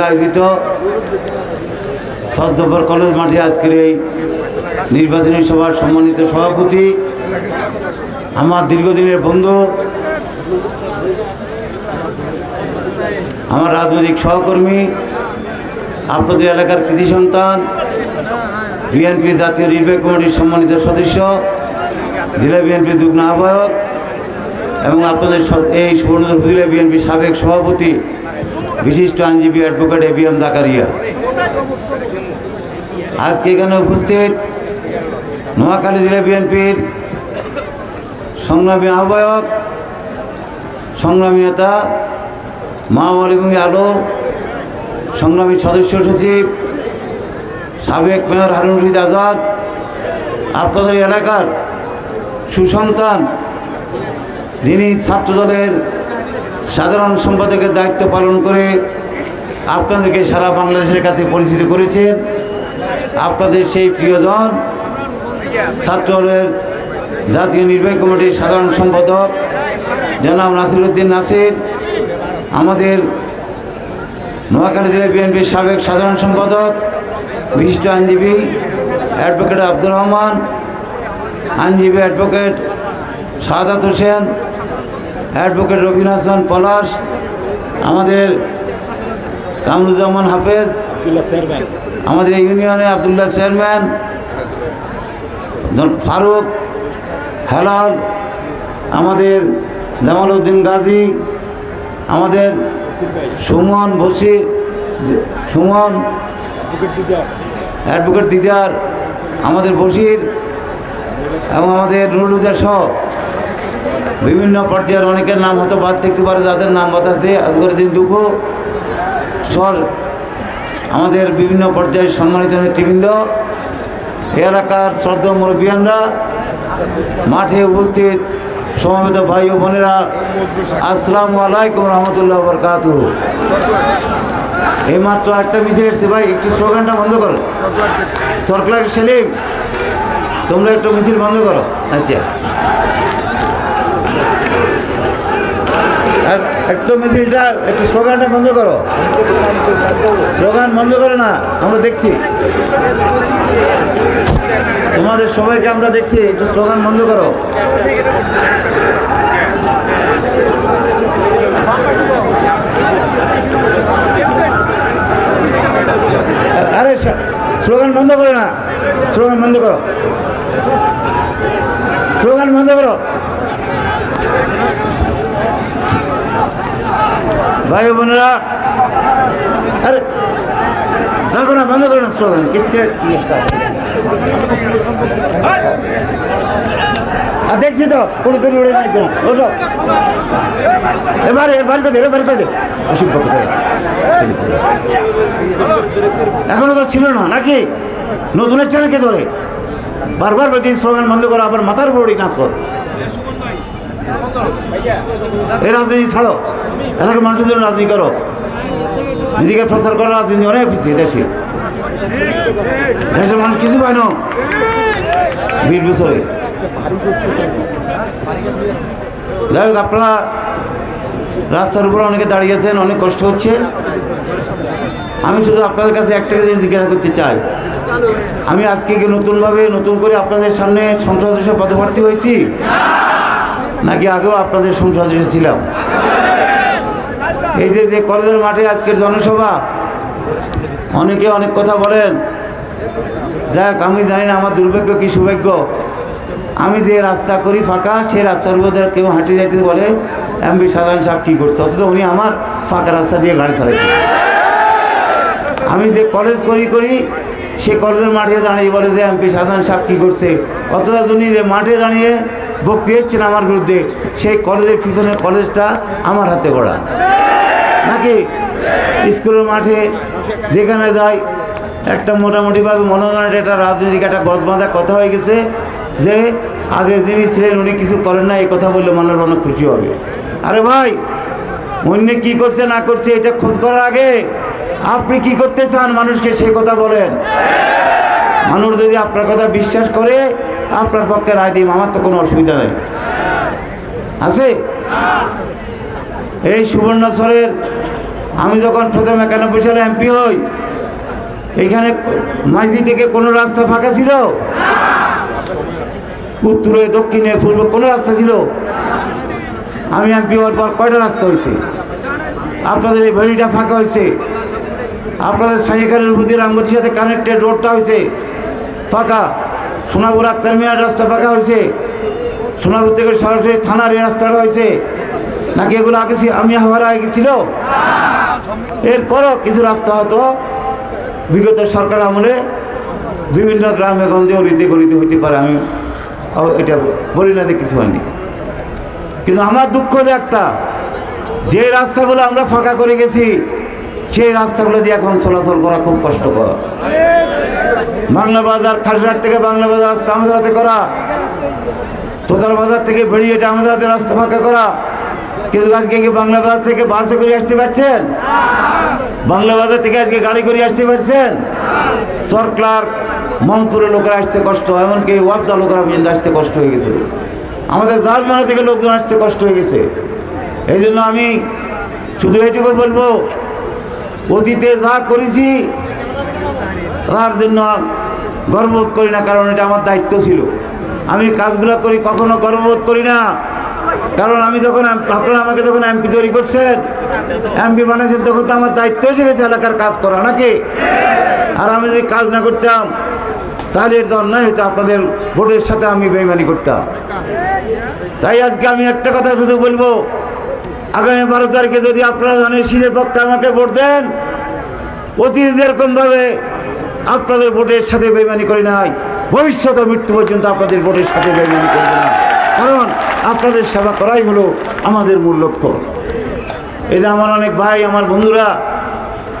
আয়োজিত সদ্যপর কলেজ মাঠে আজকের এই নির্বাচনী সভার সম্মানিত সভাপতি, আমার দীর্ঘদিনের বন্ধু, আমার রাজনৈতিক সহকর্মী, আপনাদের এলাকার কৃতি সন্তান, বিএনপি জাতীয় নির্বাহী কমিটির সম্মানিত সদস্য, জেলা বিএনপি যুগ্ম আহ্বায়ক এবং আপনাদের এই সুবর্ণচর উপজেলা বিএনপি সাবেক সভাপতি, বিশিষ্ট আইনজীবী অ্যাডভোকেট এবিএম জাকারিয়া, আজকে এখানে উপস্থিত নোয়াখালী জেলা বিএনপির সংগ্রামী আহ্বায়ক, সংগ্রামী নেতা মাহমুদ আলো, সংগ্রামী সদস্য সচিব, সাবেক মেয়র হারুন রশিদ আজাদ, আপনাদের এলাকার সুসন্তান, যিনি ছাত্রদলের সাধারণ সম্পাদকের দায়িত্ব পালন করে আপনাদেরকে সারা বাংলাদেশের কাছে পরিচিত করেছেন, আপনাদের সেই প্রিয়জন ছাত্রদলের জাতীয় নির্বাহী কমিটির সাধারণ সম্পাদক জনাব নাসিরউদ্দিন নাসির, আমাদের নোয়াখালী জেলা বিএনপির সাবেক সাধারণ সম্পাদক, বিশিষ্ট আইনজীবী অ্যাডভোকেট আব্দুর রহমান, আইনজীবী অ্যাডভোকেট সাদাত হোসেন, অ্যাডভোকেট রবিন হাসান পলাশ, আমাদের কামরুজ্জামান হাফেজ, আমাদের ইউনিয়নে আবদুল্লাহ চেয়ারম্যান, ফারুক হেলাল, আমাদের জামাল উদ্দিন গাজী, আমাদের সুমন বসির, সুমন অ্যাডভোকেট দিদার, আমাদের বসির এবং আমাদের নুরুজার সহ বিভিন্ন পর্যায়ের অনেকের নাম হয়তো বাদ থাকতে পারে, যাদের নাম বাদ আছে আজকের দিন দুঃখ সর, আমাদের বিভিন্ন পর্যায়ের সম্মানিত নেতৃবৃন্দ, এলাকার শ্রদ্ধা মুরব্বিয়ানরা, মাঠে উপস্থিত সমবেত ভাই ও বোনেরা, আসসালামু আলাইকুম রহমতুল্লাহ বরকাতুহু। এইমাত্র একটা মিছিল এসছে, ভাই একটু স্লোগানটা বন্ধ করো। সরকার সেলিম, তোমরা একটু মিছিল বন্ধ করো। আচ্ছা, আর একটু মিছিলটা একটু স্লোগানটা বন্ধ করো। স্লোগান বন্ধ করো না, আমরা দেখছি তোমাদের সবাইকে, আমরা দেখছি, একটু স্লোগান বন্ধ করো। আরে স্লোগান বন্ধ করো না, স্লোগান বন্ধ করো, স্লোগান বন্ধ করো। ভাই বোনেরা, আরে রাখো না, বন্ধ করো না স্লোগান। আর দেখছি তো কোনো তৈরি উড়ে যাচ্ছে না, ওসব এবারে বার করে দে, বার করে দে। অসুখ পক্ষ থেকে এখনো তো ছিল না নাকি? নতুনের চ্যানেলকে ধরে বারবার বলছি স্লোগান বন্ধ করো, আবার মাথার বড়ি নাচ কর। এই রাজনীতি ছাড়ো, এলাকার মানুষের জন্য রাজনীতি করো, নিজেকে প্রচার করার রাজনীতি অনেক হচ্ছে দেশে। দেশের মানুষ কিছু পায় না 20 বছরে। যাই হোক, আপনারা রাস্তার উপর অনেকে দাঁড়িয়েছেন, অনেক কষ্ট হচ্ছে। আমি শুধু আপনাদের কাছে একটা জিনিস জিজ্ঞাসা করতে চাই, আমি আজকে কি নতুনভাবে নতুন করে আপনাদের সামনে সংসদ সদস্য পদপ্রার্থী হয়েছি, নাকি আগেও আপনাদের সংসদ সদস্য ছিলাম? এই যে কলেজের মাঠে আজকের জনসভা, অনেকে অনেক কথা বলেন, যাক আমি জানি না আমার দুর্ভাগ্য কি সৌভাগ্য, আমি যে রাস্তা করি ফাঁকা, সেই রাস্তার উপর কেউ হাঁটে যাইতে বলে এমপি সাধারণ সাহেব কী করছে, অথচ উনি আমার ফাঁকা রাস্তা দিয়ে গাড়ি চালাইছে। আমি যে কলেজ করি সে কলেজের মাঠে দাঁড়িয়ে বলে যে এমপি সাধারণ সাহেব কী করছে, অথচ উনি যে মাঠে দাঁড়িয়ে বক্তি হচ্ছেন আমার বিরুদ্ধে, সেই কলেজের পিছনে কলেজটা আমার হাতে গড়া নাকি? স্কুলের মাঠে যেখানে যাই একটা মোটামুটিভাবে মনে হয় একটা রাজনৈতিক একটা গদবাঁধা কথা হয়ে গেছে যে আগের যিনি ছিলেন উনি কিছু করেন না, এই কথা বললে মানুষ অনেক খুশি হবে। আরে ভাই, অন্য কী করছে না করছে এটা খোঁজ করার আগে আপনি কি করতে চান মানুষকে সেই কথা বলেন। মানুষ যদি আপনার কথা বিশ্বাস করে আপনার পক্ষে রায় দিন, আমার তো কোনো অসুবিধা নেই, আছে। এই সুবর্ণচরের আমি যখন প্রথম 91 সালে এমপি হই, এখানে মাইজি থেকে কোনো রাস্তা ফাঁকা ছিল? উত্তরে দক্ষিণে পূর্বে কোনো রাস্তা ছিল? আমি এমপি হওয়ার পর কয়টা রাস্তা হয়েছে? আপনাদের এই ভেড়িটা ফাঁকা হয়েছে, আপনাদের সাইকেলের উপর দিয়ে রামগতির সাথে কানেক্টেড রোডটা হয়েছে ফাঁকা, সোনাপুর আক্তার মিয়ার রাস্তা ফাঁকা হয়েছে, সোনাপুর থেকে সরাসরি থানার এই রাস্তাটা হয়েছে নাকি এগুলো আগে আমি হওয়ার আগে ছিল? এরপরও কিছু রাস্তা হয়তো বিগত সরকার আমলে বিভিন্ন গ্রামে গঞ্জে অলিতে গলিতে হইতে পারে, আমি এটা বলি না যে কিছু হয়নি। কিন্তু আমার দুঃখ হলো একটা, যে রাস্তাগুলো আমরা ফাঁকা করে গেছি সেই রাস্তাগুলো দিয়ে এখন চলাচল করা খুব কষ্টকর। বাংলা বাজার খাসড়াট থেকে বাংলা বাজার রাস্তা আমাদের হাতে করা, তোতার বাজার থেকে বেরিয়ে এটা আমাদের হাতে রাস্তা ফাঁকা করা। কিন্তু আজকে কি বাংলা বাজার থেকে বাসে করে আসতে পারছেন? বাংলা বাজার থেকে আজকে গাড়ি করে আসতে পারছেন? সরকার মনপুরের লোকেরা আসতে কষ্ট, এমনকি ওয়াবদা লোকেরা পর্যন্ত আসতে কষ্ট হয়ে গেছে, আমাদের জালমানা থেকে লোকজন আসতে কষ্ট হয়ে গেছে। এই জন্য আমি শুধু এইটুকু বলবো, অতীতে যা করেছি তার জন্য গর্ববোধ করি না, কারণ এটা আমার দায়িত্ব ছিল। আমি কাজগুলো করি কখনো গর্ববোধ করি না, কারণ আমি যখন আপনারা আমাকে যখন এমপি তৈরি করছেন, এমপি বানাইছেন, তখন তো আমার দায়িত্ব এসে গেছে এলাকার কাজ করা নাকি। আর আমি যদি কাজ না করতাম তাহলে এটা অন্যায় হতো, আপনাদের ভোটের সাথে আমি বেইমানি করতাম। তাই আজকে আমি একটা কথা শুধু বলবো, আগামী 12 তারিখে যদি আপনারা ধানের পক্ষে আমাকে ভোট দেন, অতীতে যেরকমভাবে আপনাদের ভোটের সাথে বেইমানি করি নাই, ভবিষ্যতে মৃত্যু পর্যন্ত আপনাদের ভোটের সাথে বেইমানি করব না, কারণ আপনাদের সেবা করাই হলো আমাদের মূল লক্ষ্য। এই যে আমার অনেক ভাই, আমার বন্ধুরা,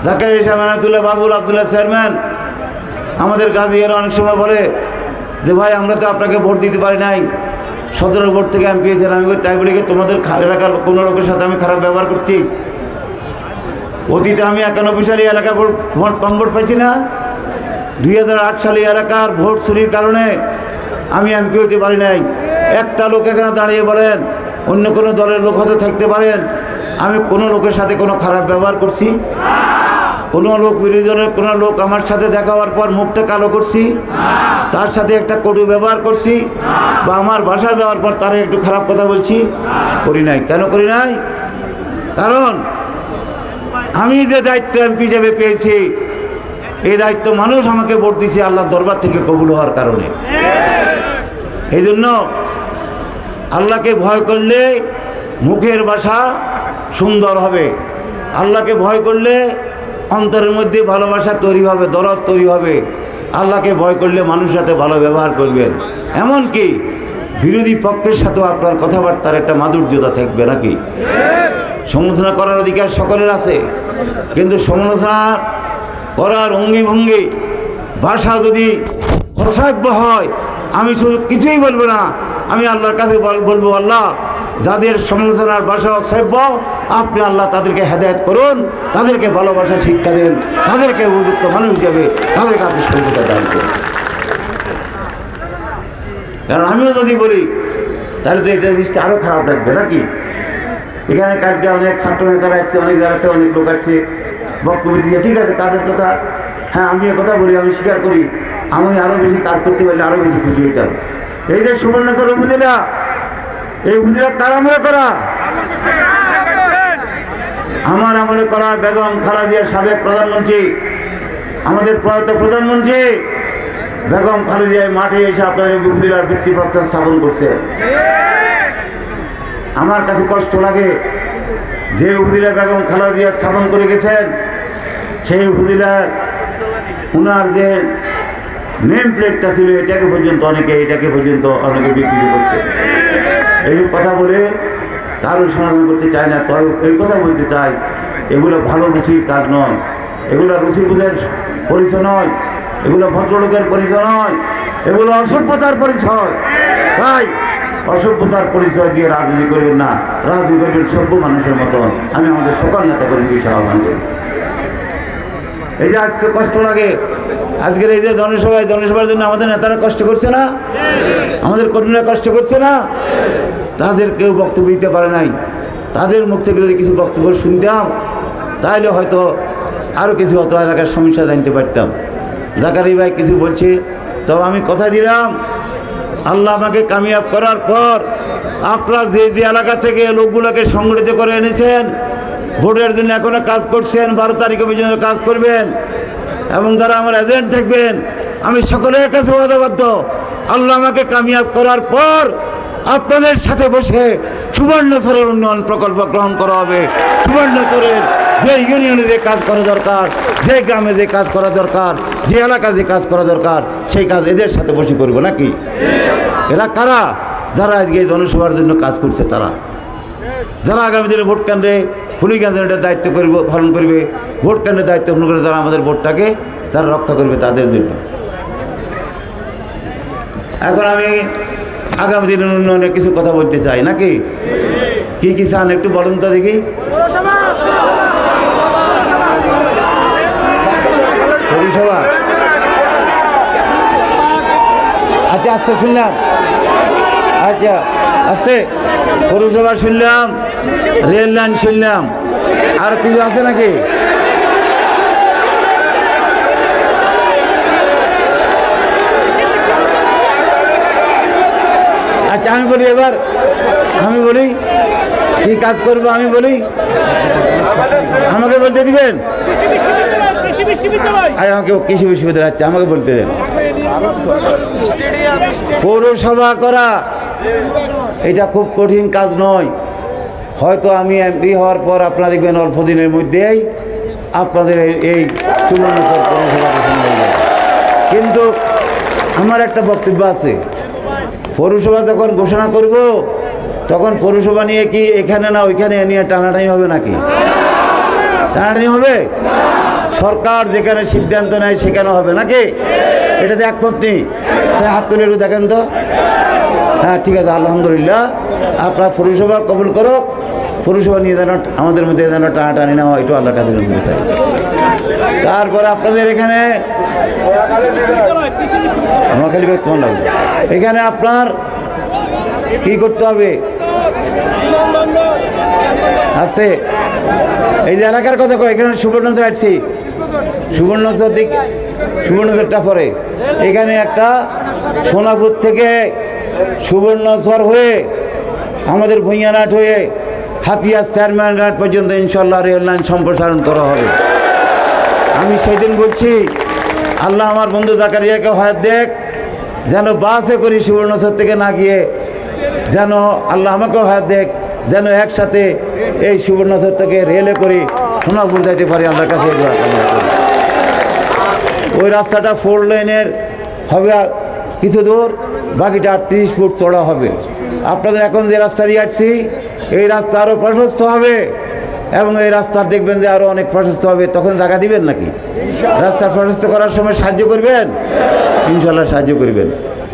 জাকারিয়া সাহেব, আনাতুল্লাহ, বাবুল, আবদুল্লাহ চেয়ারম্যান, আমাদের গাজীরা অনেক সময় বলে যে ভাই আমরা তো আপনাকে ভোট দিতে পারি নাই, 17 ভোট থেকে এমপি হয়েছেন। আমি তাই বলি, তোমাদের এলাকার কোনো লোকের সাথে আমি খারাপ ব্যবহার করছি? অতীতে আমি 91 সালে এলাকায় ভোট কম ভোট পাইছি না? 2008 সালে এলাকার ভোট চুরির কারণে আমি এমপি হতে পারি নাই। একটা লোক এখানে দাঁড়িয়ে বলেন, অন্য কোনো দলের লোক হয়তো থাকতে পারেন, আমি কোনো লোকের সাথে কোনো খারাপ ব্যবহার করছি? কোনো লোক, বিরোধী দলের কোনো লোক আমার সাথে দেখা হওয়ার পর মুখটা কালো করছি, তার সাথে একটা কটু ব্যবহার করছি, বা আমার বাসা যাওয়ার পর তারা একটু খারাপ কথা বলছি? করি নাই। কেন করি নাই? কারণ আমি যে দায়িত্ব এমপি হিসেবে পেয়েছি, এই দায়িত্ব মানুষ আমাকে ভোট দিয়েছে আল্লাহর দরবার থেকে কবুল হওয়ার কারণে। এই জন্য আল্লাহকে ভয় করলে মুখের ভাষা সুন্দর হবে, আল্লাহকে ভয় করলে অন্তরের মধ্যে ভালোবাসা তৈরি হবে, দরদ তৈরি হবে। আল্লাহকে ভয় করলে মানুষের সাথে ভালো ব্যবহার করবেন, এমনকি বিরোধী পক্ষের সাথেও আপনার কথাবার্তার একটা মাধুর্যতা থাকবে নাকি। সমালোচনা করার অধিকার সকলের আছে, কিন্তু সমালোচনা করার অঙ্গি ভঙ্গি ভাষা যদি অশ্রাব্য হয়, আমি শুধু কিছুই বলবো না, আমি আল্লাহর কাছে বলবো, আল্লাহ যাদের সমালোচনার ভাষা অশ্রাব্য, আপনি আল্লাহ তাদেরকে হেদায়েত করুন, তাদেরকে ভালোবাসা শিক্ষা দেন, তাদেরকে উপযুক্ত মানুষ হিসাবে তাদেরকে আপনি সভ্যতা দান করুন। কারণ আমিও যদি বলি তাহলে তো এটা জিনিসটা আরও খারাপ লাগবে নাকি। এখানে কালকে অনেক ছাত্র নেতারা আসছে, অনেক জায়গাতে অনেক লোক আসছে, বক্তব্য দিচ্ছে, ঠিক আছে কাজের কথা, হ্যাঁ আমি কথা বলি, আমি স্বীকার করি, আমি আরও বেশি কাজ করতে পারলে আরও বেশি খুশি হইতাম। এই যে সুবর্ণচর উপজেলা, এই উপজেলা কার আমলে করা? আমার আমলে করা। বেগম খালেদা জিয়া সাবেক প্রধানমন্ত্রী, আমাদের প্রয়াত প্রধানমন্ত্রী বেগম খালেদা জিয়া মাঠে এসে আপনার এই উপজেলার ভিত্তিপ্রস্তর স্থাপন করছে। আমার কাছে কষ্ট লাগে, যে উপজেলা বেগম খালেদা জিয়া স্থাপন করে গেছেন, সেই উপজেলার ওনার যে নেম প্লেটটা ছিল, এটাকে পর্যন্ত অনেকে বিকৃতি করছে। এই কথা বলে কারোর সমাধান করতে চায় না। তবে এই কথা বলতে চাই, এগুলো ভালো রুচির কাজ নয়, এগুলো রুচিবোধের পরিচয় নয়, এগুলো ভদ্রলোকের পরিচয় নয়, এগুলো অসভ্যতার পরিচয়। তাই অসভ্যতার পরিচয় দিয়ে রাজনীতি করবেন না, রাজনীতি করবেন সভ্য মানুষের মতো। আমি আমাদের সকল নেতা কর্মীকে আহ্বান করি। এই যে আজকে কষ্ট লাগে, আজকের এই যে জনসভার জন্য আমাদের নেতারা কষ্ট করছে না, আমাদের কর্মীরা কষ্ট করছে না, তাদের কেউ বক্তব্য দিতে পারে নাই। তাদের মুখ থেকে যদি কিছু বক্তব্য শুনতাম তাহলে হয়তো আরও কিছু হতো, এলাকার সমস্যা জানতে পারতাম। জাকারি ভাই কিছু বলছে, তবে আমি কথা দিলাম আল্লাহ আমাকে কামিয়াব করার পর আপনারা যে যে এলাকা থেকে লোকগুলোকে সংগঠিত করে এনেছেন, ভোটের জন্য এখনো কাজ করছেন, 12 তারিখে পর্যন্ত কাজ করবেন, এবং যারা আমার এজেন্ট থাকবেন, আমি সকলের কাছে ওয়াদাবদ্ধ আল্লাহ আমাকে কামিয়াব করার পর আপনাদের সাথে বসে সুবর্ণচরের উন্নয়ন প্রকল্প গ্রহণ করা হবে। সুবর্ণচরের যে ইউনিয়নে যে কাজ করা দরকার, যে গ্রামে যে কাজ করা দরকার, যে এলাকায় যে কাজ করা দরকার, সেই কাজ এদের সাথে বসে করবো নাকি? এরা কারা? যারা আজকে এই জনসভার জন্য কাজ করছে, তারা যারা আগামী দিনে ভোট কেন্দ্রে ফুলিগঞ্জের দায়িত্ব করবে, পালন করবে, ভোট কেন্দ্রের দায়িত্ব পালন করে যারা আমাদের ভোটটাকে তারা রক্ষা করবে, তাদের জন্য। এখন আমি আগামী দিনের উন্নয়নের কিছু কথা বলতে চাই নাকি? কি কি চান একটু বলুন তো দেখি। পৌরসভা, আচ্ছা আস্তে শুনলাম, আচ্ছা আস্তে, পৌরসভা শুনলাম, রেল লাইন শুনলাম, আর কিছু আছে নাকি? আচ্ছা আমি বলি, এবার আমি বলি কি কাজ করবো, আমি বলি, আমাকে বলতে দিবেন? আমাকে কৃষি বিশ্ববিদ্যালয়, আচ্ছা আমাকে বলতে দেন। পৌরসভা করা এটা খুব কঠিন কাজ নয়। হয়তো আমি এমপি হওয়ার পর আপনারা দেখবেন অল্প দিনের মধ্যেই আপনাদের এই সুবর্ণচর পৌরসভা গঠন হয়ে যাবে। কিন্তু আমার একটা বক্তব্য আছে, পৌরসভা যখন ঘোষণা করব তখন পৌরসভা নিয়ে কি এখানে না ওইখানে নিয়ে টানাটানি হবে নাকি? টানাটানি হবে? সরকার যেখানে সিদ্ধান্ত নেয় সেখানে হবে নাকি? এটাতে একমত নেই? সে হাত তুলে একটু দেখেন তো। হ্যাঁ ঠিক আছে, আলহামদুলিল্লাহ। আপনার পৌরসভা কবুল করো, পৌরসভা নিয়ে যেন আমাদের মধ্যে যেন টানাটানি না হয়, একটু আল্লাহর কাছে নিতে চাই। তারপরে আপনাদের এখানে নোয়াখালী কেমন লাগবে? এখানে আপনার কি করতে হবে? আস্তে, এই যে এলাকার কথা কয়, এখানে সুবর্ণচর আসছি, সুবর্ণচর দিক, সুবর্ণচরটা পরে এখানে একটা সোনাপুর থেকে সুবর্ণচর হয়ে আমাদের ভুঁইয়ানাট হয়ে হাতিয়ার চেয়ারম্যান ঘাট পর্যন্ত ইনশাল্লাহ রেল লাইন সম্প্রসারণ করা হবে। আমি সেদিন বলছি আল্লাহ আমার বন্ধু জাকারিয়াকে হায়াত দেখ, যেন বাসে করি সুবর্ণচর থেকে না গিয়ে, যেন আল্লাহ আমাকেও হায়াত দেখ, যেন একসাথে এই সুবর্ণচর থেকে রেলে করে সোনাপুর যাইতে পারি। আল্লাহর কাছে ওই রাস্তাটা 4 লেনের হবে কিছু দূর, বাকিটা 38 ফুট চড়া হবে। আপনাদের এখন যে রাস্তা দিয়ে আসছি এই রাস্তা আরও প্রশস্ত হবে, এবং এই রাস্তার দেখবেন যে আরও অনেক প্রশস্ত হবে। তখন জায়গা দিবেন নাকি? রাস্তা প্রশস্ত করার সময় সাহায্য করবেন? ইনশাল্লাহ সাহায্য করবেন।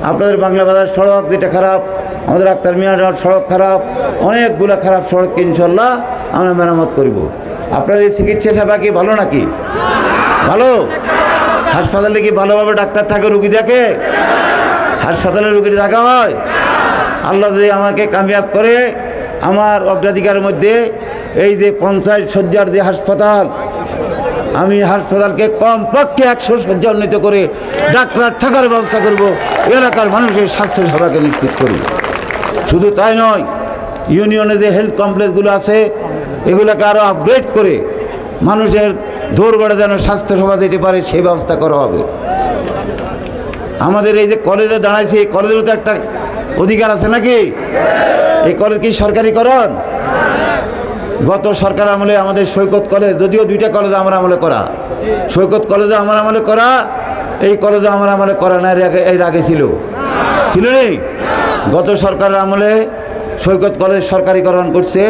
আপনাদের বাংলা বাজার সড়ক যেটা খারাপ, আমাদের আক্তার মিয়া সড়ক খারাপ, অনেকগুলো খারাপ সড়ক ইনশাল্লাহ আমরা মেরামত করব। আপনাদের এই চিকিৎসা সেবা কি ভালো নাকি? ভালো? হাসপাতালে কি ভালোভাবে ডাক্তার থাকে, রুগী দেখে? হাসপাতালে রুগীর দেখা হয়? আল্লাহ যদি আমাকে কামিয়াব করে আমার অগ্রাধিকারের মধ্যে এই যে 50 শয্যার যে হাসপাতাল, আমি হাসপাতালকে কমপক্ষে 100 শয্যা উন্নীত করে ডাক্তার থাকার ব্যবস্থা করব, এলাকার মানুষের স্বাস্থ্য সেবাকে নিশ্চিত করব। শুধু তাই নয়, ইউনিয়নে যে হেলথ কমপ্লেক্সগুলো আছে এগুলোকে আরও আপগ্রেড করে মানুষের দৌড়গড়ে যেন স্বাস্থ্য সেবা দিতে পারে সেই ব্যবস্থা করা হবে। আমাদের এই যে কলেজে দাঁড়াইছে, এই কলেজেরও তো একটা অধিকার আছে নাকি? এই কলেজ কি সরকারিকরণ? গত সরকার আমলে আমাদের সৈকত কলেজ, যদিও 2টা কলেজ আমার আমলে করা, সৈকত কলেজে আমার আমলে করা, এই কলেজে আমার আমলে করা না, এর আগে ছিল নেই? গত সরকারের আমলে সৈকত কলেজ সরকারিকরণ করছে।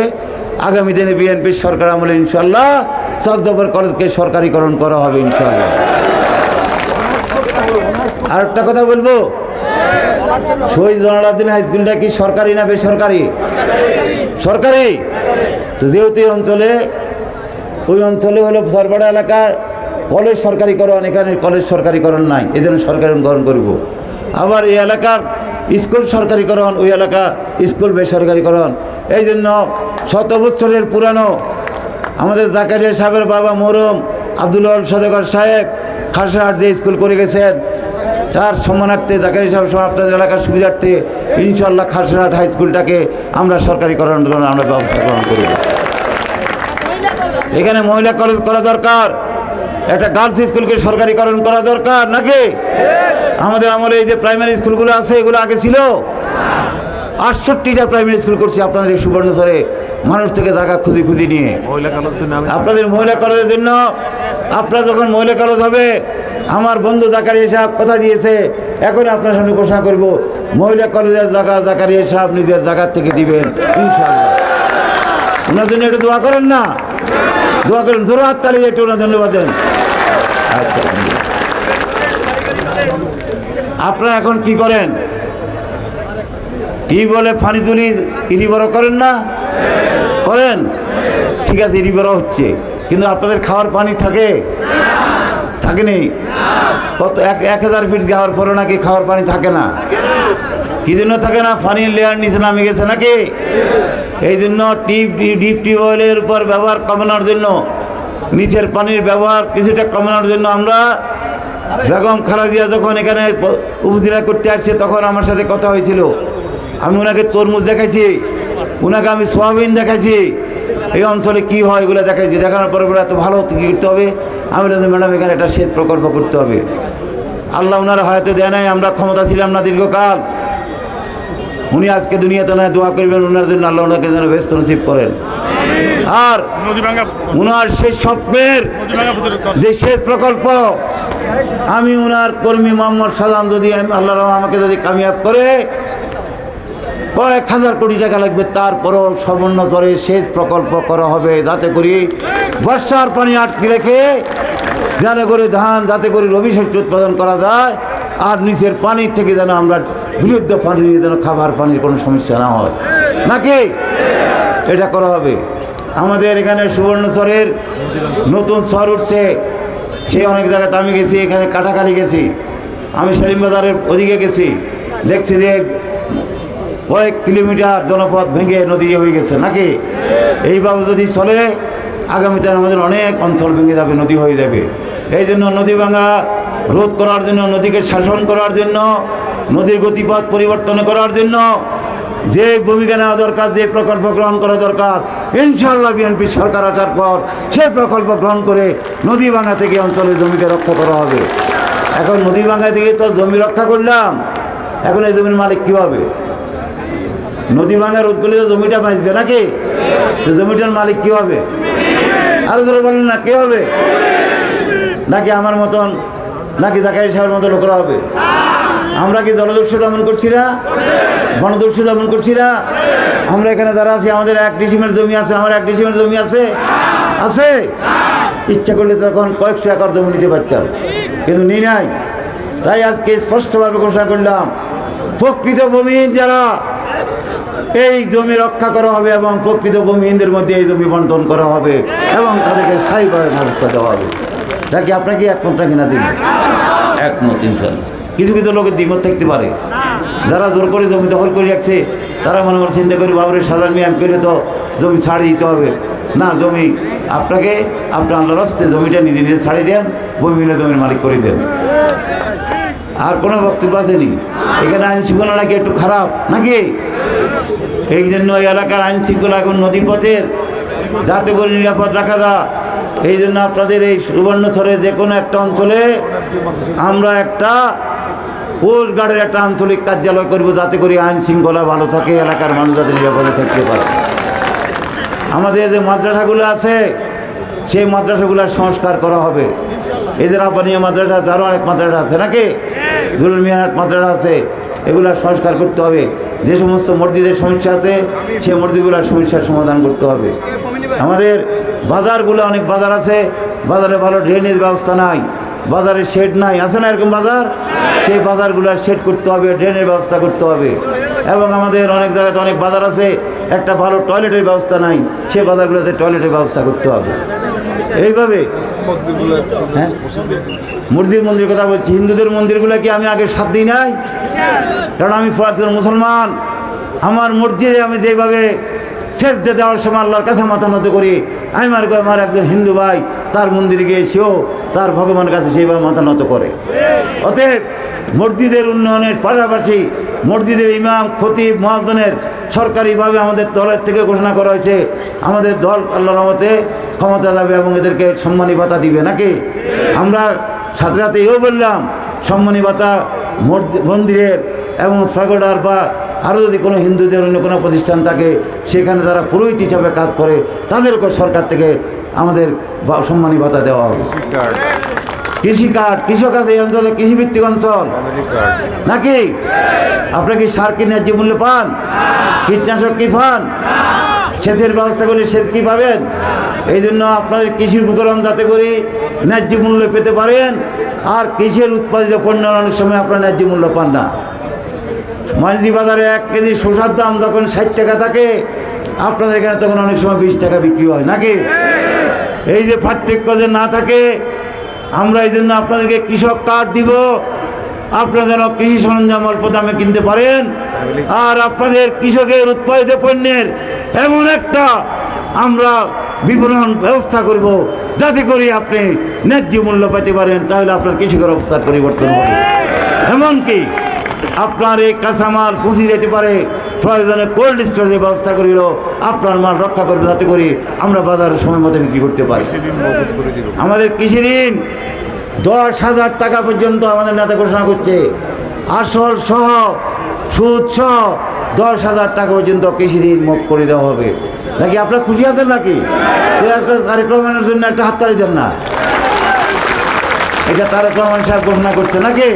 আগামী দিনে বিএনপির সরকার আমলে ইনশাল্লাহ 14 নম্বর কলেজকে সরকারিকরণ করা হবে ইনশাল্লাহ। আর একটা কথা বলবো, শহীদ জয়নুলাবদিন হাই স্কুলটা কি সরকারি না বেসরকারি? সরকারি। তো যেহেতু ওই অঞ্চলে হলো সরবড়া এলাকার কলেজ সরকারিকরণ, এখানে কলেজ সরকারিকরণ নাই, এই জন্য সরকারিকরণ করব। আবার এই এলাকার স্কুল সরকারিকরণ, ওই এলাকা স্কুল বেসরকারিকরণ। এই জন্য 100 বছরের পুরানো আমাদের জাকারিয়া সাহেবের বাবা মরহুম আব্দুল ওয়াহাব সওদাগর সাহেব খারসাহাট যে স্কুল করে গেছেন, তার সম্মানার্থে জাকারিয়া সাহেব সহ আপনাদের এলাকার সুবিধার্থে ইনশাআল্লাহ খারসাহাট হাই স্কুলটাকে আমরা সরকারিকরণ করার আমরা ব্যবস্থা গ্রহণ করব। এখানে মহিলা কলেজ করা দরকার, একটা গার্লস স্কুলকে সরকারিকরণ করা দরকার নাকি? আমাদের আমলে এই যে প্রাইমারি স্কুলগুলো আছে এগুলো আগে ছিল 68টা প্রাইমারি স্কুল করছি আপনাদের এই সুবর্ণচরে, মানুষ থেকে জায়গা খুঁজি খুঁজি নিয়ে। আপনাদের মহিলা কলেজের জন্য আপনারা যখন মহিলা কলেজ হবে, আমার বন্ধু জাকারিয়া সাহেব কথা দিয়েছে, এখন আপনার সামনে ঘোষণা করব মহিলা কলেজের জায়গা জাকারিয়া সাহেব নিজের জায়গার থেকে দিবেন ইনশাআল্লাহ। ওনার জন্য একটু দোয়া করেন না, দোয়া করেন, জোর হাত তালি একটু ওনার ধন্যবাদ দেন। আচ্ছা, আপনারা এখন কি করেন? কি বলে ফানি তুলি ইরি বড় করেন না? করেন, ঠিক আছে, ইরি বড় হচ্ছে, কিন্তু আপনাদের খাওয়ার পানি থাকেনি? কত 1000 ফিট যাওয়ার পরও নাকি খাওয়ার পানি থাকে না? কি জন্য থাকে না? পানির লেয়ার নিচে নামে গেছে নাকি? এই জন্য ডিপ টিউবওয়েলের উপর ব্যবহার কমানোর জন্য, নিচের পানির ব্যবহার কিছুটা কমানোর জন্য আমরা বেগম খালেদা যখন এখানে উপজেলা করতে আসছে তখন আমার সাথে কথা হয়েছিল। আমি ওনাকে তরমুজ দেখাইছি, ওনাকে আমি সোয়াবিন দেখাইছি, এই অঞ্চলে কি হয় এগুলো দেখাইছি। দেখানোর পরে বলে এত ভালো কী করতে হবে? আমি বললাম ম্যাডাম এখানে একটা সেচ প্রকল্প করতে হবে। আল্লাহ ওনারা হয়তো দেয় নাই, আমরা ক্ষমতা ছিলাম না দীর্ঘকাল। উনি আজকে দুনিয়াতে নয়, দোয়া করবেন ওনার জন্য, আল্লাহ ওনাকে যেন ব্যস্ত নসিব করেন। আর ওনার সেই স্বপ্নের যে সেচ প্রকল্প, আমি ওনার কর্মী মোহাম্মদ সালাম যদি আল্লাহ আমাকে যদি কামিয়াব করে, কয়েক হাজার কোটি টাকা লাগবে, তারপরও সুবর্ণচরে সেচ প্রকল্প করা হবে, যাতে করে বর্ষার পানি আটকে রেখে যাতে করে ধান, যাতে করে রবি শস্য উৎপাদন করা যায়, আর নিচের পানির থেকে যেন আমরা বিশুদ্ধ পানি যেন খাবার পানির কোনো সমস্যা না হয় নাকি? এটা করা হবে। আমাদের এখানে সুবর্ণচরের নতুন চর উঠছে, সে অনেক জায়গাতে আমি গেছি, এখানে কাটাখালি গেছি, আমি সেলিমবাজারের ওদিকে গেছি, দেখছি যে কয়েক কিলোমিটার জনপথ ভেঙে নদী হয়ে গেছে নাকি? এইভাবে যদি চলে আগামীতে আমাদের অনেক অঞ্চল ভেঙে যাবে, নদী হয়ে যাবে। এই জন্য নদী ভাঙা রোধ করার জন্য, নদীকে শাসন করার জন্য, নদীর গতিপথ পরিবর্তন করার জন্য যে ভূমিকা নেওয়া দরকার, যে প্রকল্প গ্রহণ করা দরকার, ইনশাআল্লাহ বিএনপি সরকার আসার পর সেই প্রকল্প গ্রহণ করে নদী ভাঙা থেকে অঞ্চলের জমিকে রক্ষা করা হবে। এখন নদী ভাঙা থেকে তো জমি রক্ষা করলাম, এখন এই জমির মালিক কী হবে? নদী ভাঙা রোধ করলে তো জমিটা বাঁচবে নাকি? তো জমিটার মালিক কী হবে? আরো ধরে বলেন না, কে হবে? নাকি আমার মতন, নাকি জাকারিয়া সাহেবের মতো লোকরা হবে? আমরা কি জলদস্যু দমন করছি না? বনদস্যু দমন করছি না? আমরা এখানে যারা আছি, আমাদের 1 ডিসিমের জমি আছে, আমার 1 ডিসিমের জমি আছে, ইচ্ছা করলে তখন কয়েকশো একর জমি নিতে পারতাম, কিন্তু নিই নাই। তাই আজকে স্পষ্টভাবে ঘোষণা করলাম, প্রকৃত ভূমিহীন যারা, এই জমি রক্ষা করা হবে এবং প্রকৃত ভূমিহীনদের মধ্যে এই জমি বন্টন করা হবে এবং তাদেরকে স্থায়ীভাবে ব্যবস্থা দেওয়া হবে। নাকি আপনাকে একমত নাকি না দিন? একমত ইনশাআল্লাহ। কিছু কিছু লোকের দ্বিমত থাকতে পারে, যারা জোর করে জমি দখল করে রাখছে, তারা মনে মনে চিন্তা করি বাবুরে সাধারণ মিয়াম করে তো জমি ছাড়ি দিতে হবে না। জমি আপনাকে আপনার আল্লাহর রাস্তায় জমিটা নিজে নিজে ছাড়ি দেন, বই মিলে জমির মালিক করে দেন। আর কোনো বক্তব্য আসেনি। এখানে আইন শৃঙ্খলা নাকি একটু খারাপ নাকি? এই জন্য এই এলাকার আইন শৃঙ্খলা এখন নদীপথের যাতে করে নিরাপদ রাখা যায়। এই জন্য আপনাদের এই সুবর্ণচরে যে কোনো একটা অঞ্চলে আমরা একটা কোস্ট গার্ডের একটা আঞ্চলিক কার্যালয় করব, যাতে করে আইন শৃঙ্খলা ভালো থাকে, এলাকার মানুষ যাতে নিরাপদে থাকতে পারে। আমাদের যে মাদ্রাসাগুলো আছে, সেই মাদ্রাসাগুলোর সংস্কার করা হবে। এদের আপানিয়া মাদ্রাসা আছে, আরও অনেক মাদ্রাসা আছে নাকি? জুলুল মিয়ানাট মাদ্রাসা আছে, এগুলার সংস্কার করতে হবে। যে সমস্ত মসজিদের সমস্যা আছে, সেই মসজিদগুলোর সমস্যার সমাধান করতে হবে। আমাদের বাজারগুলো, অনেক বাজার আছে, বাজারে ভালো ড্রেনেজ ব্যবস্থা নাই, বাজারে শেড নাই, আছে না এরকম বাজার? সেই বাজারগুলোর শেড করতে হবে, ড্রেনের ব্যবস্থা করতে হবে। এবং আমাদের অনেক জায়গাতে অনেক বাজার আছে, একটা ভালো টয়লেটের ব্যবস্থা নাই, সেই বাজারগুলোতে টয়লেটের ব্যবস্থা করতে হবে। এইভাবে হ্যাঁ, মন্দির কথা বলছি, হিন্দুদের মন্দিরগুলো কি আমি আগে সাথ দিই নাই? কারণ আমি একজন মুসলমান, আমার মসজিদে আমি যেভাবে সেজদা দেওয়ার সময় আল্লাহর কাছে মাথা নত করি। আমার একজন হিন্দু ভাই তার মন্দিরে গিয়ে সেও তার ভগবানের কাছে সেইভাবে মাথা নত করে। অতএব মসজিদের উন্নয়নের পাশাপাশি মসজিদের ইমাম খতিব মুয়াজ্জিনের সরকারিভাবে আমাদের দলের থেকে ঘোষণা করা হয়েছে আমাদের দল আল্লাহর রহমতে ক্ষমতা যাবে এবং এদেরকে সম্মানী ভাতা দিবে নাকি। আমরা সাথে সাথে এও বললাম সম্মানী ভাতা মন্দিরের এবং ফ্যাগোডার বা আরও যদি কোনো হিন্দুদের অন্য কোনো প্রতিষ্ঠান থাকে সেখানে তারা পুরোহিত হিসাবে কাজ করে তাদেরকে সরকার থেকে আমাদের সম্মানী ভাতা দেওয়া হবে। কৃষি কার্ড, কৃষক আছে এই অঞ্চলে কৃষিভিত্তিক অঞ্চল নাকি। আপনি কি সার কি ন্যায্য মূল্য পান? কীটনাশক কি পান? সেচের ব্যবস্থা করলে সেচ কি পাবেন? এই জন্য আপনাদের কৃষি উপকরণ যাতে করে ন্যায্য মূল্য পেতে পারেন। আর কৃষির উৎপাদিত পণ্য অনেক সময় আপনারা ন্যায্য মূল্য পান না। মাঝি বাজারে 1 কেজি শসার দাম যখন 60 টাকা থাকে আপনাদের এখানে তখন অনেক সময় 20 টাকা বিক্রি হয় নাকি। এই যে পার্থক্য যে না থাকে, আমরা এই জন্য আপনাদেরকে কৃষক কার্ড দিব, আপনারা যেন কৃষি সরঞ্জাম অল্প দামে কিনতে পারেন। আর আপনাদের কৃষকের উৎপাদিত পণ্যের এমন একটা আমরা বিপণন ব্যবস্থা করব যাতে করে আপনি ন্যায্য মূল্য পেতে পারেন, তাহলে আপনার কৃষকের অবস্থার পরিবর্তন হবে। এমনকি আপনার এই কাঁচামাল পুঁজি যেতে পারে, প্রয়োজনে কোল্ড স্টোরেজের ব্যবস্থা করিল আপনার মাল রক্ষা করবে যাতে করে আমরা বাজারের সময় মতো বিক্রি করতে পারি। আমাদের কৃষি ঋণ 10,000 টাকা পর্যন্ত আমাদের নেতা ঘোষণা করছে, আসল সহ সুদ সহ 10,000 টাকা পর্যন্ত কৃষি ঋণ মুখ করে দেওয়া হবে নাকি। আপনারা খুশি আছেন নাকি? তো একটা কার্যক্রমের জন্য একটা হাততালি দেন না। এটা তারেক রহমান সাহেব ঘোষণা করছে নাকি।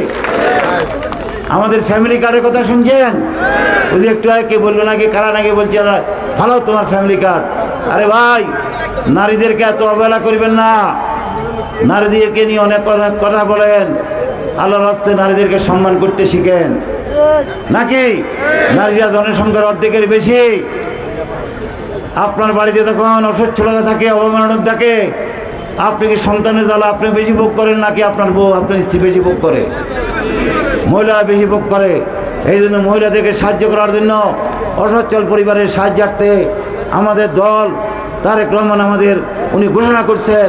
আমাদের ফ্যামিলি কার্ডের কথা শুনছেন? ওই যে একটু আগে বললো নাকি কারা নাকি বলছে ভালো তোমার ফ্যামিলি কার্ড। আরে ভাই, নারীদেরকে এত অবহেলা করবেন না। নারীদেরকে নিয়ে অনেক কথা বলেন, আল্লাহর রাস্তায় নারীদেরকে সম্মান করতে শিখেন নাকি। নারীরা জনসংখ্যার অর্ধেকের বেশি। আপনার বাড়িতে তখন অসচ্ছলতা থাকে, অবমাননা থাকে, আপনি কি সন্তানের জ্বালা আপনি বেশি ভোগ করেন নাকি আপনার বউ আপনার স্ত্রী বেশি ভোগ করে? মহিলারা বেশি ভোগ করে। এই জন্য মহিলাদেরকে সাহায্য করার জন্য অসচ্ছল পরিবারের সাহায্যার্থে আমাদের দল তারেক রহমান উনি ঘোষণা করছেন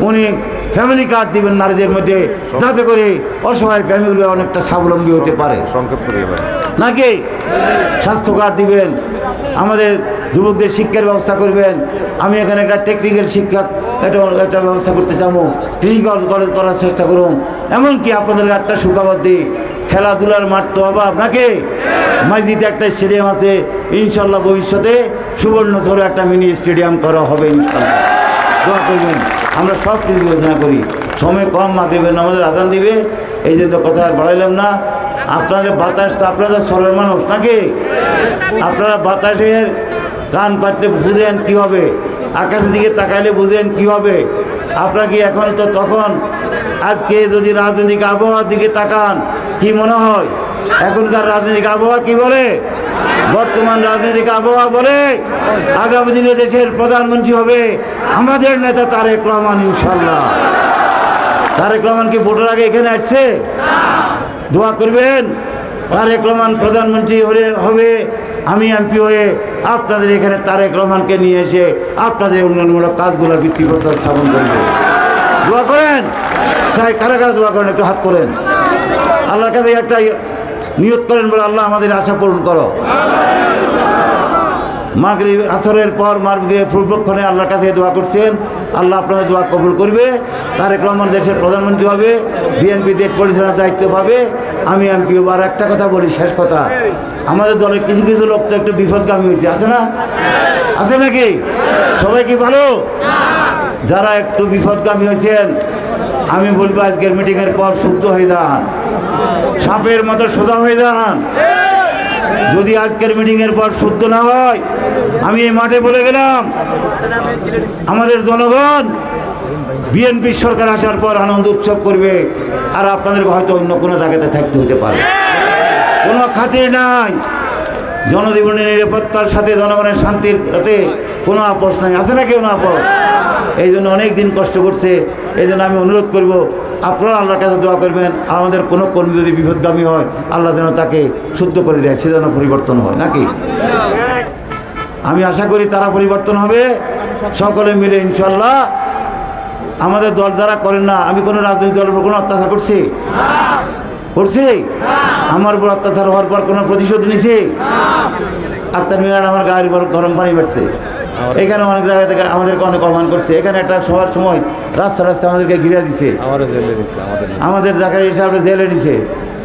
উনি ফ্যামিলি কার্ড দিবেন নারীদের মধ্যে যাতে করে অসহায় ফ্যামিলিগুলো অনেকটা স্বাবলম্বী হতে পারে নাকি। স্বাস্থ্য কার্ড দিবেন, আমাদের যুবকদের শিক্ষার ব্যবস্থা করবেন। আমি এখানে একটা টেকনিক্যাল শিক্ষা একটা ব্যবস্থা করতে যাবো, কৃষি কলেজ করার চেষ্টা করুন। এমনকি আপনাদের একটা সুখবর দিই, খেলাধুলার মাঠ তো অভাব নাকি। মাইদিতে একটা স্টেডিয়াম আছে, ইনশাল্লাহ ভবিষ্যতে সুবর্ণচরে একটা মিনি স্টেডিয়াম করা হবে ইনশাল্লাহ। দোয়া করবেন, আমরা সব কিছু বিবেচনা করি। সময় কম, মাগরিবের নামাজের আজান দিবে, এই জন্য কথা আর বাড়াইলাম না। আপনাদের বাতাস তো আপনারা সরল মানুষ নাকি, আপনারা বাতাসের কান পাতলে বুঝেন কি হবে, আকাশের দিকে তাকাইলে বুঝেন কি হবে। আপনারা কি এখন তো তখন আজকে যদি রাজনৈতিক আবহাওয়ার দিকে তাকান কি মনে হয়? এখনকার রাজনৈতিক আবহাওয়া কি বলে? বর্তমান রাজনৈতিক আবহাওয়া বলে আগামী দিনে দেশের প্রধানমন্ত্রী হবে আমাদের নেতা তারেক রহমান ইনশাল্লাহ। তারেক রহমান কি ভোটের আগে এখানে আসছে? দোয়া করবেন তারেক রহমান প্রধানমন্ত্রী হবে, আমি এমপি হয়ে আপনাদের এখানে তারেক রহমানকে নিয়ে এসে আপনাদের উন্নয়নমূলক কাজগুলোর ভিত্তিপ্রস্তর স্থাপন করবে। দোয়া করেন, চাই কারা কারা দোয়া করেন একটু হাত করেন, আল্লাহর কাছে একটা নিয়ত করেন বলে আল্লাহ আমাদের আশা পূরণ করো। মাগরিব আসরের পর মাগরিবের পূর্বক্ষণে আল্লাহর কাছে দোয়া করছেন, আল্লাহ আপনাদের দোয়া কবুল করবে। তারেক রহমান দেশের প্রধানমন্ত্রী হবে, বিএনপি দেশ পরিচালনার দায়িত্ব পাবে, আমি এমপি হবো। আর একটা কথা বলি, শেষ কথা, আমাদের দলের কিছু কিছু লোক তো একটু বিপদগামী হয়েছে, আছে না? আছে নাকি? সবাই কি ভালো? যারা একটু বিপদগামী হয়েছেন আমি বলবো আজকের মিটিংয়ের পর শুদ্ধ হয়ে যান, সাপের মতো সোজা হয়ে যান। যদি আজকের মিটিংয়ের পর শুদ্ধ না হয়, আমি এই মাঠে বলে গেলাম আমাদের জনগণ বিএনপি সরকার আসার পর আনন্দ উৎসব করবে, আর আপনাদের হয়তো অন্য কোনো জায়গাতে থাকতে হতে পারে। কোনো খাতির নাই, জনজীবনের নিরাপত্তার সাথে জনগণের শান্তির সাথে কোনো আপোষ নাই, আছে না কেউ না আপোষ? এই জন্য অনেক দিন কষ্ট করছে। এই জন্য আমি অনুরোধ করব আপনারা আল্লাহর কাছে দোয়া করবেন, আমাদের কোনো কর্মী যদি বিপদগামী হয় আল্লাহ যেন তাকে শুদ্ধ করে দেয়, সে যেন পরিবর্তন হয় নাকি। আমি আশা করি তারা পরিবর্তন হবে, সকলে মিলে ইনশাল্লাহ। আমাদের দল যারা করেন না, আমি কোনো রাজনৈতিক দলের উপর কোনো অত্যাচার করছি? আমার উপর অত্যাচার হওয়ার পর কোনো প্রতিশোধ নিছি? আক্তার মিয়ান আমার গায়ের উপর গরম পানি মারছে, এখানে অনেক জায়গা থেকে আমাদেরকে অনেক অপমান করছে, এখানে একটা সবার সময় রাস্তা রাস্তা আমাদেরকে ঘিরে দিছে, আমাদের জায়গায় হিসাবে জেলে দিছে,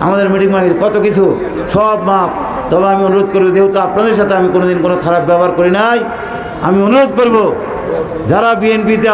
আমাদের মিটিং মাইছে, কত কিছু, সব মাপ। তবে আমি অনুরোধ করবো, যেহেতু আপনাদের সাথে আমি কোনোদিন কোনো খারাপ ব্যবহার করি নাই, আমি অনুরোধ করব যারা বিএনপিতে